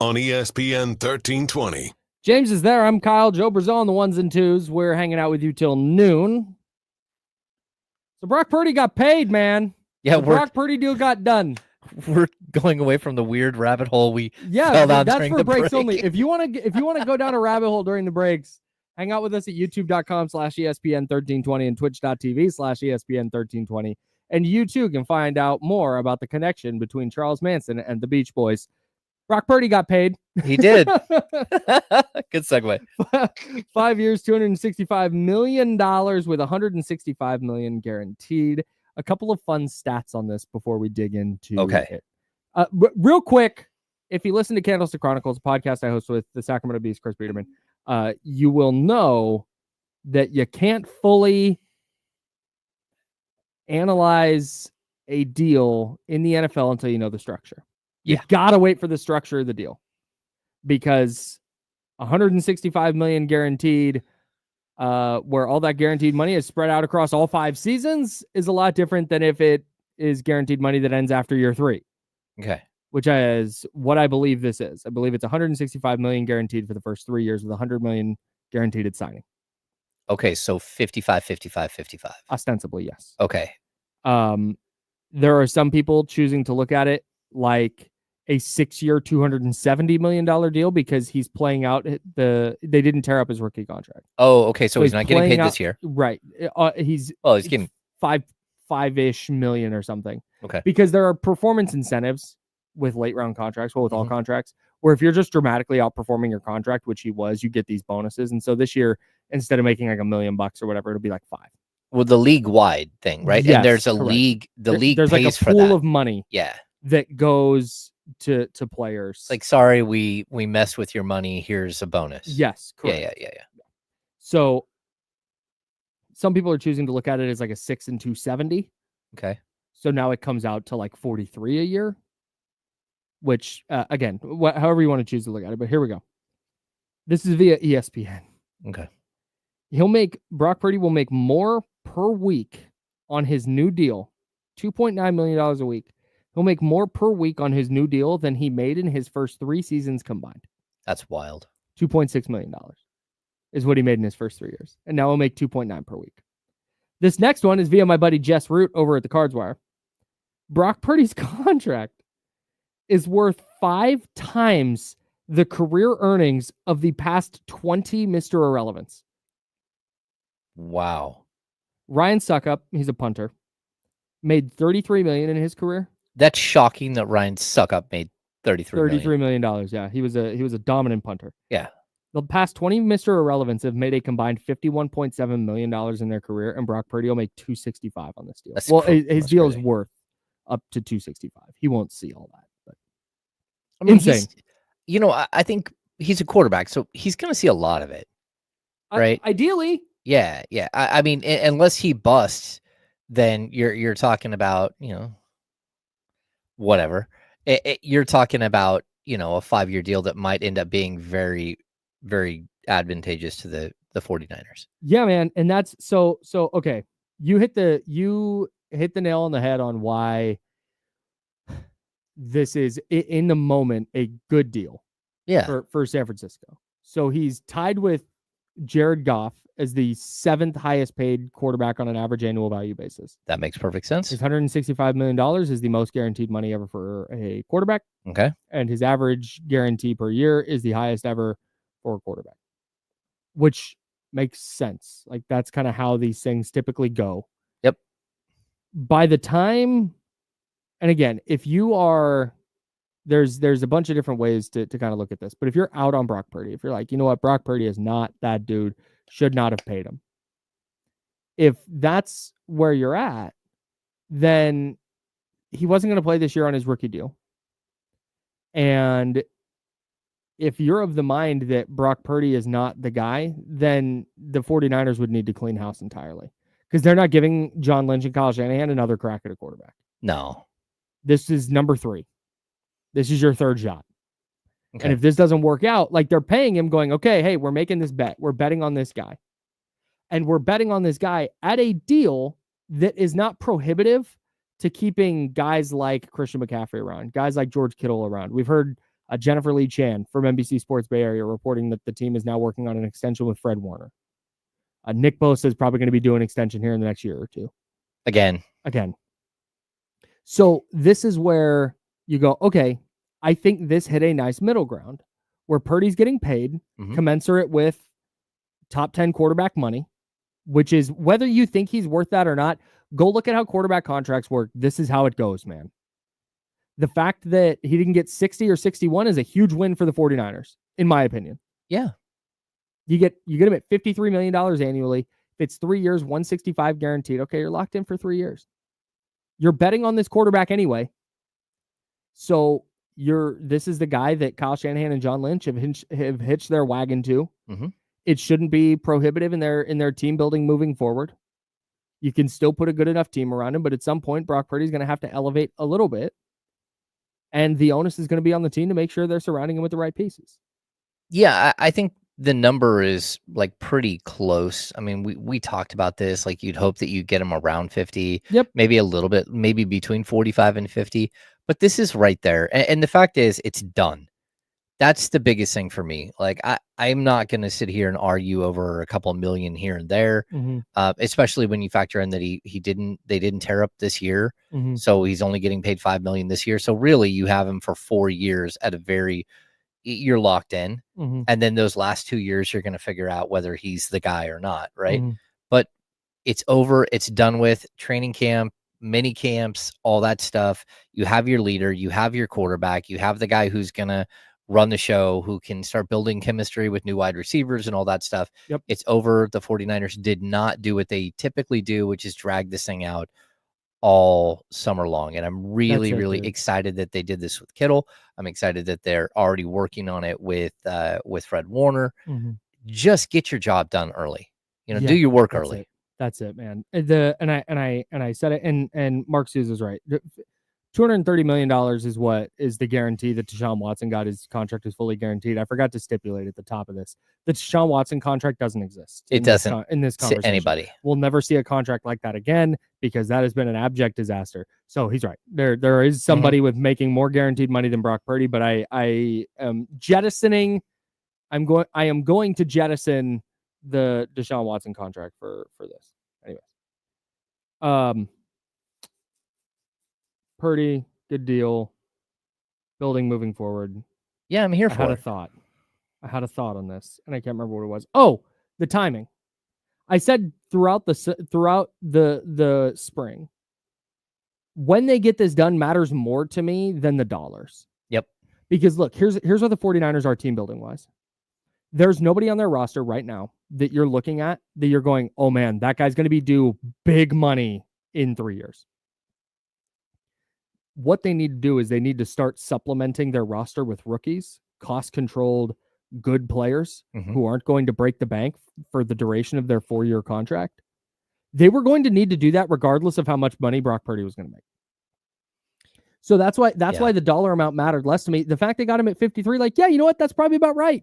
on ESPN 1320. James is there. I'm Kyle. Joe Brazil on the ones and twos. We're hanging out with you till noon. So Brock Purdy got paid, man. Yeah, the Brock Purdy deal got done. We're going away from the weird rabbit hole we fell down that's during for the breaks break. only. If you want to go down a rabbit hole during the breaks, hang out with us at youtube.com/ESPN1320 and twitch.tv/ESPN1320. And you too can find out more about the connection between Charles Manson and the Beach Boys. Brock Purdy got paid. He did. Good segue. 5 years, $265 million with $165 million guaranteed. A couple of fun stats on this before we dig into it. Real quick, if you listen to Candlestick Chronicles, a podcast I host with the Sacramento Beast, Chris Biederman, you will know that you can't fully analyze a deal in the NFL until you know the structure. You gotta wait for the structure of the deal, because $165 million guaranteed, where all that guaranteed money is spread out across all 5 seasons, is a lot different than if it is guaranteed money that ends after year 3. Okay. Which is what I believe this is. I believe it's $165 million guaranteed for the first 3 years with $100 million guaranteed at signing. Okay, so 55, 55, 55. Ostensibly, yes. Okay. There are some people choosing to look at it like a 6-year, $270 million deal, because he's playing out they didn't tear up his rookie contract. Oh, okay. So he's not getting paid this year. Right. He's getting five-ish million or something. Okay. Because there are performance incentives with late round contracts, with all contracts, where if you're just dramatically outperforming your contract, which he was, you get these bonuses. And so this year, instead of making like $1 million or whatever, it'll be like 5. Well, the league-wide thing, right? Yes, and there's a correct. league. League there's pays like a for pool that. of money. Yeah. That goes to players. Like, sorry, we messed with your money. Here's a bonus. Yes, correct. Yeah. So some people are choosing to look at it as like a 6 and $270. Okay. So now it comes out to like 43 a year, which again, however you want to choose to look at it. But here we go. This is via ESPN. Okay. Brock Purdy will make more per week on his new deal, $2.9 million a week. He'll make more per week on his new deal than he made in his first 3 seasons combined. That's wild. $2.6 million is what he made in his first 3 years. And now he'll make 2.9 per week. This next one is via my buddy Jess Root over at the Cards Wire. Brock Purdy's contract is worth 5 times the career earnings of the past 20 Mr. Irrelevance. Wow. Ryan Suckup, he's a punter, made $33 million in his career. That's shocking that Ryan Suckup made $33 million. Yeah, he was a dominant punter. Yeah. The past 20 Mr. Irrelevance have made a combined $51.7 million in their career, and Brock Purdy will make $265 on this deal. His deal is worth up to $265. He won't see all that, but insane. I think he's a quarterback, so he's going to see a lot of it, right? Ideally. Yeah. I mean, unless he busts, then you're talking about, whatever. You're talking about, a 5-year deal that might end up being very, very advantageous to the 49ers. Yeah, man. And that's so okay. You hit the nail on the head on why this is in the moment a good deal. Yeah. For San Francisco. So he's tied with Jared Goff as the 7th highest paid quarterback on an average annual value basis. That makes perfect sense. His $165 million is the most guaranteed money ever for a quarterback. Okay. And his average guarantee per year is the highest ever for a quarterback, which makes sense. Like, that's kind of how these things typically go. Yep. By the time, and again, if you are, there's a bunch of different ways to kind of look at this, but if you're out on Brock Purdy, if you're like, you know what, Brock Purdy is not that dude, should not have paid him. If that's where you're at, then he wasn't going to play this year on his rookie deal. And if you're of the mind that Brock Purdy is not the guy, then the 49ers would need to clean house entirely, because they're not giving John Lynch and Kyle Shanahan another crack at a quarterback. No. This is number 3. This is your 3rd shot. Okay. And if this doesn't work out, like, they're paying him going, okay, hey, we're making this bet. We're betting on this guy. And we're betting on this guy at a deal that is not prohibitive to keeping guys like Christian McCaffrey around, guys like George Kittle around. We've heard Jennifer Lee Chan from NBC Sports Bay Area reporting that the team is now working on an extension with Fred Warner. Nick Bosa is probably going to be doing an extension here in the next year or two. Again. So this is where you go, okay, I think this hit a nice middle ground where Purdy's getting paid commensurate with top 10 quarterback money, which is whether you think he's worth that or not. Go look at how quarterback contracts work. This is how it goes, man. The fact that he didn't get 60 or 61 is a huge win for the 49ers, in my opinion. Yeah. You get him at $53 million annually. If it's 3 years, 165 guaranteed. Okay, you're locked in for 3 years. You're betting on this quarterback anyway. So this is the guy that Kyle Shanahan and John Lynch have hitched their wagon to. It shouldn't be prohibitive in their team building moving forward. You can still put a good enough team around him, but at some point, Brock Purdy is going to have to elevate a little bit. And the onus is going to be on the team to make sure they're surrounding him with the right pieces. Yeah, I think the number is like pretty close. I mean, we talked about this. Like, you'd hope that you get him around 50. Yep. Maybe a little bit, maybe between 45 and 50. But this is right there. And the fact is, it's done. That's the biggest thing for me. Like, I'm not going to sit here and argue over a couple million here and there, especially when you factor in that they didn't tear up this year. So he's only getting paid $5 million this year. So really, you have him for 4 years at you're locked in. And then those last 2 years, you're going to figure out whether he's the guy or not. Right. But it's over. It's done with. Training camp, mini camps, all that stuff. You have your leader, you have your quarterback, you have the guy who's going to run the show, who can start building chemistry with new wide receivers and all that stuff. Yep. It's over. The 49ers did not do what they typically do, which is drag this thing out all summer long. And I'm really excited that they did this with Kittle. I'm excited that they're already working on it with Fred Warner. Just get your job done early. Do your work early. That's it, man. And I said it, and Mark Souza's right. $230 million is the guarantee that Deshaun Watson got. His contract is fully guaranteed. I forgot to stipulate at the top of this. The Deshaun Watson contract doesn't exist. It doesn't in this conversation. Anybody. We'll never see a contract like that again, because that has been an abject disaster. So he's right. There is somebody with making more guaranteed money than Brock Purdy, but I am jettisoning. I am going to jettison the Deshaun Watson contract for this. Anyways. Purdy, good deal. Building moving forward. Yeah, I'm here for it. I had a thought on this, and I can't remember what it was. Oh, the timing. I said throughout the spring, when they get this done matters more to me than the dollars. Yep. Because look, here's where the 49ers are team building wise. There's nobody on their roster right now that you're looking at that you're going, oh man, that guy's going to be due big money in 3 years. What they need to do is they need to start supplementing their roster with rookies, cost-controlled, good players who aren't going to break the bank for the duration of their 4-year contract. They were going to need to do that regardless of how much money Brock Purdy was going to make. So that's why the dollar amount mattered less to me. The fact they got him at 53, like, yeah, you know what? That's probably about right.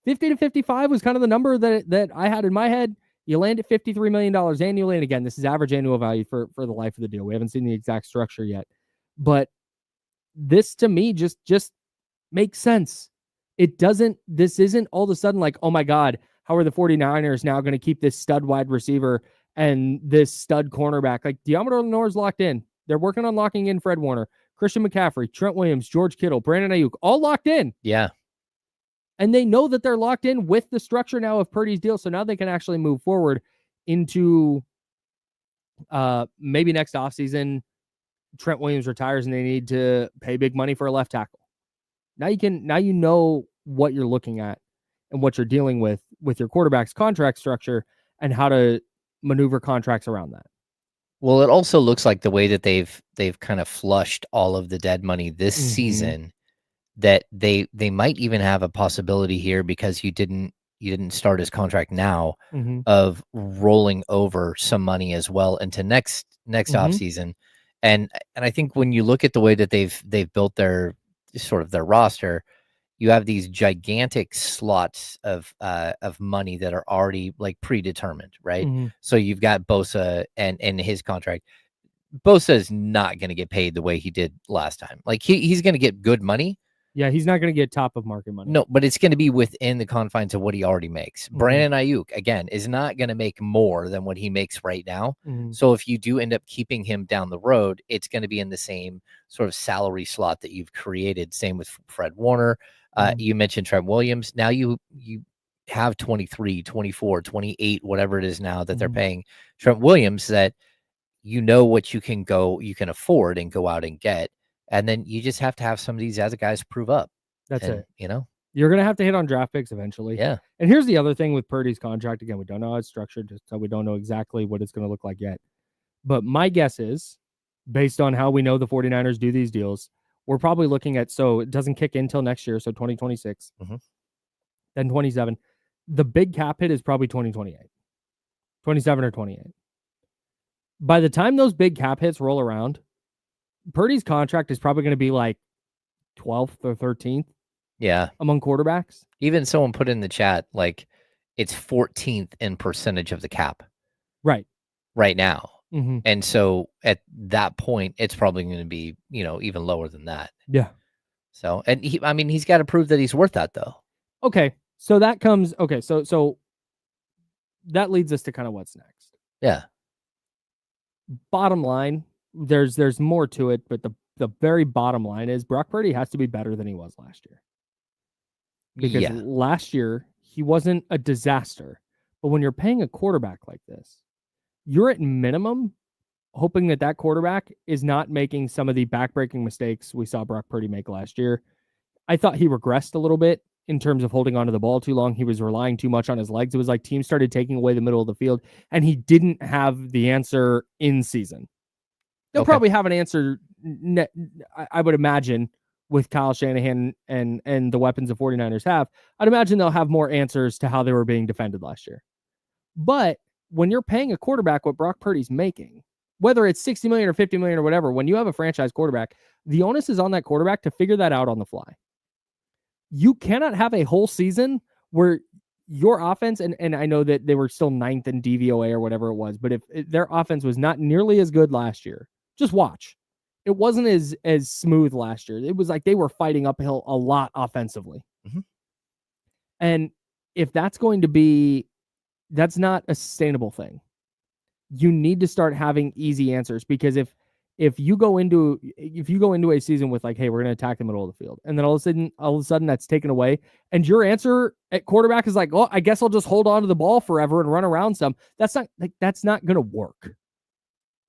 50 to 55 was kind of the number that I had in my head. You land at $53 million annually. And again, this is average annual value for the life of the deal. We haven't seen the exact structure yet. But this to me just makes sense. This isn't all of a sudden like, oh my God, how are the 49ers now going to keep this stud wide receiver and this stud cornerback? Like, Deommodore Lenoir's locked in. They're working on locking in Fred Warner, Christian McCaffrey, Trent Williams, George Kittle, Brandon Ayuk, all locked in. Yeah. And they know that they're locked in with the structure now of Purdy's deal. So now they can actually move forward into maybe next offseason. Trent Williams retires and they need to pay big money for a left tackle. Now you know what you're looking at and what you're dealing with your quarterback's contract structure and how to maneuver contracts around that. Well, it also looks like the way that they've kind of flushed all of the dead money this season, that they might even have a possibility here, because you didn't start his contract now, of rolling over some money as well into next offseason. And I think when you look at the way that they've built their sort of their roster, you have these gigantic slots of money that are already like predetermined, right? So you've got Bosa and his contract. Bosa is not going to get paid the way he did last time. Like he's going to get good money, Yeah, he's not going to get top of market money. No, but it's going to be within the confines of what he already makes. Brandon Ayuk, again, is not going to make more than what he makes right now. So if you do end up keeping him down the road, it's going to be in the same sort of salary slot that you've created. Same with Fred Warner. You mentioned Trent Williams. Now you have 23, 24, 28, whatever it is now that they're paying Trent Williams, that you know what you can afford and go out and get. And then you just have to have some of these other guys prove up. That's it. You know, you're going to have to hit on draft picks eventually. Yeah. And here's the other thing with Purdy's contract. Again, we don't know how it's structured, so we don't know exactly what it's going to look like yet. But my guess is, based on how we know the 49ers do these deals, we're probably looking at, so it doesn't kick in until next year, so 2026, then 27. The big cap hit is probably 2028, 27 or 28. By the time those big cap hits roll around, Purdy's contract is probably going to be like 12th or 13th. Yeah. Among quarterbacks. Even someone put in the chat, like, it's 14th in percentage of the cap. Right now. And so at that point, it's probably going to be, even lower than that. Yeah. So, and he's got to prove that he's worth that, though. Okay. So that comes, so that leads us to kind of what's next. Yeah. Bottom line, there's more to it, but the very bottom line is Brock Purdy has to be better than he was last year. Because last year, he wasn't a disaster. But when you're paying a quarterback like this, you're at minimum hoping that quarterback is not making some of the backbreaking mistakes we saw Brock Purdy make last year. I thought he regressed a little bit in terms of holding onto the ball too long. He was relying too much on his legs. It was like teams started taking away the middle of the field, and he didn't have the answer in season. They'll probably have an answer, I would imagine, with Kyle Shanahan and the weapons the 49ers have. I'd imagine they'll have more answers to how they were being defended last year. But when you're paying a quarterback what Brock Purdy's making, whether it's $60 million or $50 million or whatever, when you have a franchise quarterback, the onus is on that quarterback to figure that out on the fly. You cannot have a whole season where your offense, and I know that they were still 9th in DVOA or whatever it was, but if their offense was not nearly as good last year, just watch. It wasn't as smooth last year. It was like they were fighting uphill a lot offensively. And if that's going to be, that's not a sustainable thing. You need to start having easy answers, because if you go into a season with like, hey, we're going to attack the middle of the field, and then all of a sudden that's taken away, and your answer at quarterback is like, oh, I guess I'll just hold on to the ball forever and run around some. That's not going to work.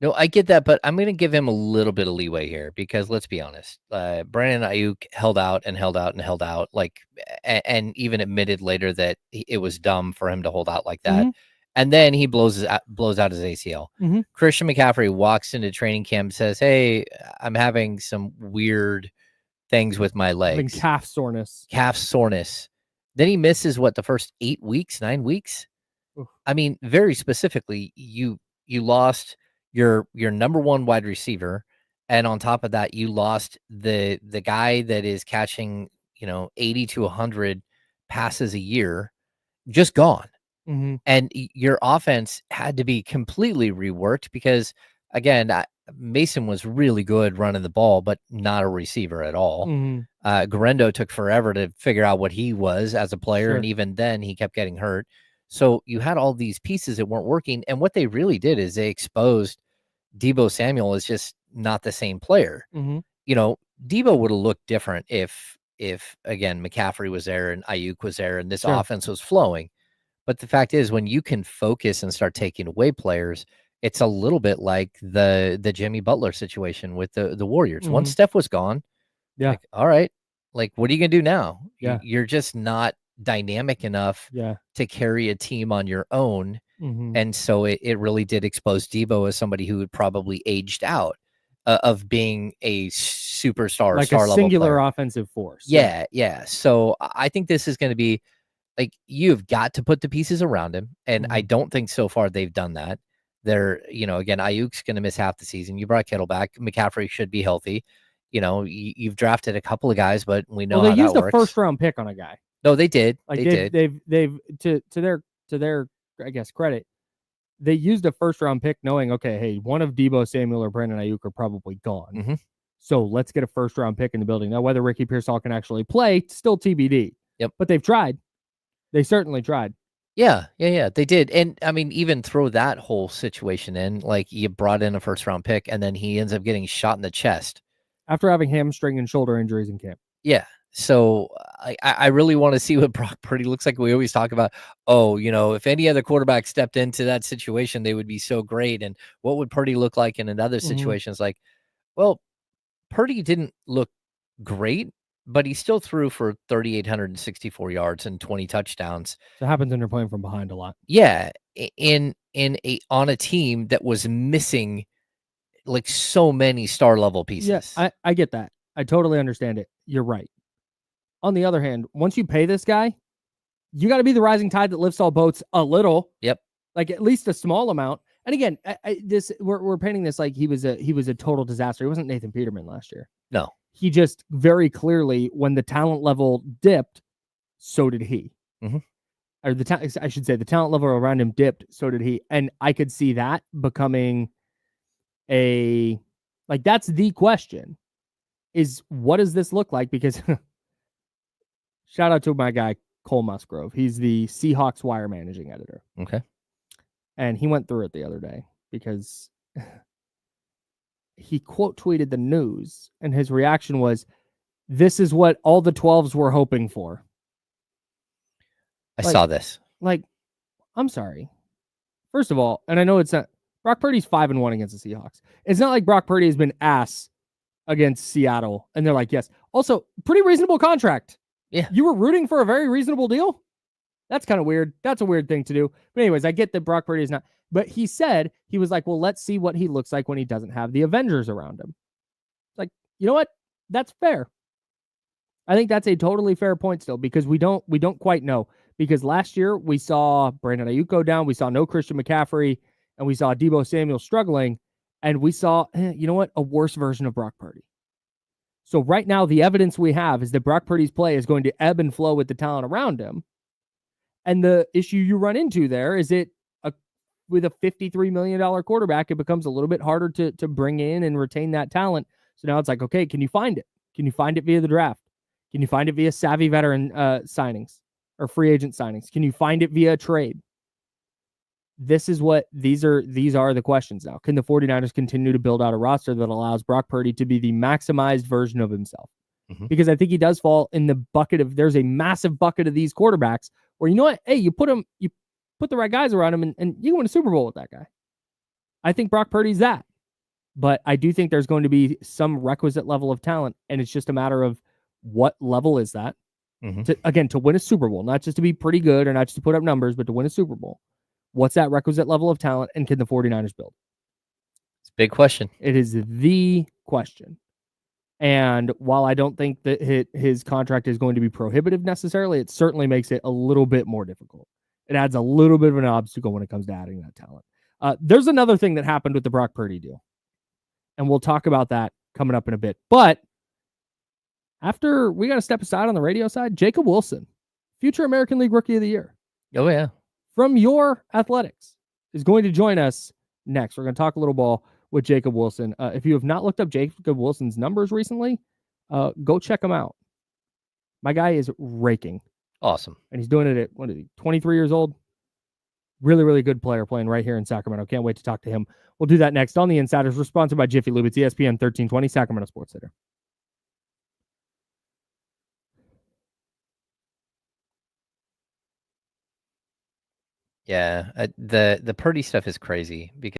No, I get that, but I'm going to give him a little bit of leeway here, because let's be honest, Brandon Ayuk held out and held out and held out, like, and even admitted later that it was dumb for him to hold out like that. And then he blows out his ACL. Christian McCaffrey walks into training camp and says, hey, I'm having some weird things with my legs. Having calf soreness. Then he misses the first 9 weeks. Oof. I mean, very specifically, you lost your number one wide receiver, and on top of that, you lost the guy that is catching 80 to 100 passes a year, just gone. And your offense had to be completely reworked, because again, Mason was really good running the ball, but not a receiver at all. Garendo took forever to figure out what he was as a player, and even then he kept getting hurt. So you had all these pieces that weren't working, and what they really did is they exposed Deebo Samuel as just not the same player. Deebo would have looked different if again McCaffrey was there and Ayuk was there and this offense was flowing. But the fact is, when you can focus and start taking away players, it's a little bit like the Jimmy Butler situation with the Warriors. Once Steph was gone, like, all right, like, what are you gonna do now? You're just not dynamic enough to carry a team on your own. And so it really did expose Deebo as somebody who had probably aged out of being a superstar, like star a singular level player. Offensive force. Yeah. So I think this is going to be, like, you've got to put the pieces around him. And I don't think so far they've done that. They're, again, Ayuk's going to miss half the season. You brought Kittle back. McCaffrey should be healthy. You've drafted a couple of guys, but we know they how used that a works. first round pick on a guy. No, they did. Like they did. They've to their I guess credit, they used a first round pick knowing, okay, hey, one of Deebo Samuel or Brandon Ayuk are probably gone. So let's get a first-round pick in the building. Now, whether Ricky Pearsall can actually play, still TBD. Yep. But they've tried. They certainly tried. Yeah, they did. And I mean, even throw that whole situation in, like you brought in a first-round pick, and then he ends up getting shot in the chest after having hamstring and shoulder injuries in camp. Yeah. So I really want to see what Brock Purdy looks like. We always talk about, if any other quarterback stepped into that situation, they would be so great. And what would Purdy look like in another situation? Like, well, Purdy didn't look great, but he still threw for 3,864 yards and 20 touchdowns. So it happens when you're playing from behind a lot. Yeah, on a team that was missing like so many star level pieces. Yeah, I get that. I totally understand it. You're right. On the other hand, once you pay this guy, you got to be the rising tide that lifts all boats a little. Yep. Like at least a small amount. And again, we're painting this like he was a total disaster. He wasn't Nathan Peterman last year. No. He just very clearly, when the talent level dipped, so did he. Mm-hmm. Or the talent level around him dipped, so did he. And I could see that becoming that's the question. Is what does this look like? Because shout out to my guy, Cole Musgrove. He's the Seahawks Wire managing editor. Okay. And he went through it the other day because he quote tweeted the news and his reaction was, this is what all the 12s were hoping for. I saw this. Like, I'm sorry. First of all, and I know it's not, Brock Purdy's 5-1 against the Seahawks. It's not like Brock Purdy has been ass against Seattle. And they're like, yes. Also, pretty reasonable contract. Yeah. You were rooting for a very reasonable deal? That's kind of weird. That's a weird thing to do. But anyways, I get that Brock Purdy is not. But he said, he was like, well, let's see what he looks like when he doesn't have the Avengers around him. Like, you know what? That's fair. I think that's a totally fair point still, because we don't quite know. Because last year we saw Brandon Ayuk go down, we saw no Christian McCaffrey, and we saw Deebo Samuel struggling, and we saw, you know what, a worse version of Brock Purdy. So right now the evidence we have is that Brock Purdy's play is going to ebb and flow with the talent around him. And the issue you run into there is with a $53 million quarterback, it becomes a little bit harder to bring in and retain that talent. So now it's like, okay, can you find it? Can you find it via the draft? Can you find it via savvy veteran signings or free agent signings? Can you find it via trade? These are the questions now. Can the 49ers continue to build out a roster that allows Brock Purdy to be the maximized version of himself? Mm-hmm. Because I think he does fall in the bucket of, there's a massive bucket of these quarterbacks where, you know what? Hey, you put the right guys around him and you can win a Super Bowl with that guy. I think Brock Purdy's that. But I do think there's going to be some requisite level of talent, and it's just a matter of what level is that? Mm-hmm. To win a Super Bowl, not just to be pretty good or not just to put up numbers, but to win a Super Bowl. What's that requisite level of talent, and can the 49ers build? It's a big question. It is the question. And while I don't think that his contract is going to be prohibitive necessarily, it certainly makes it a little bit more difficult. It adds a little bit of an obstacle when it comes to adding that talent. There's another thing that happened with the Brock Purdy deal, and we'll talk about that coming up in a bit. But after we got to step aside on the radio side, Jacob Wilson, future American League Rookie of the Year. Oh, yeah. From your Athletics, is going to join us next. We're going to talk a little ball with Jacob Wilson. If you have not looked up Jacob Wilson's numbers recently, go check him out. My guy is raking. Awesome. And he's doing it at, 23 years old? Really, really good player playing right here in Sacramento. Can't wait to talk to him. We'll do that next on The Insiders. We're sponsored by Jiffy Lube. It's ESPN 1320, Sacramento Sports Center. Yeah, the Purdy stuff is crazy because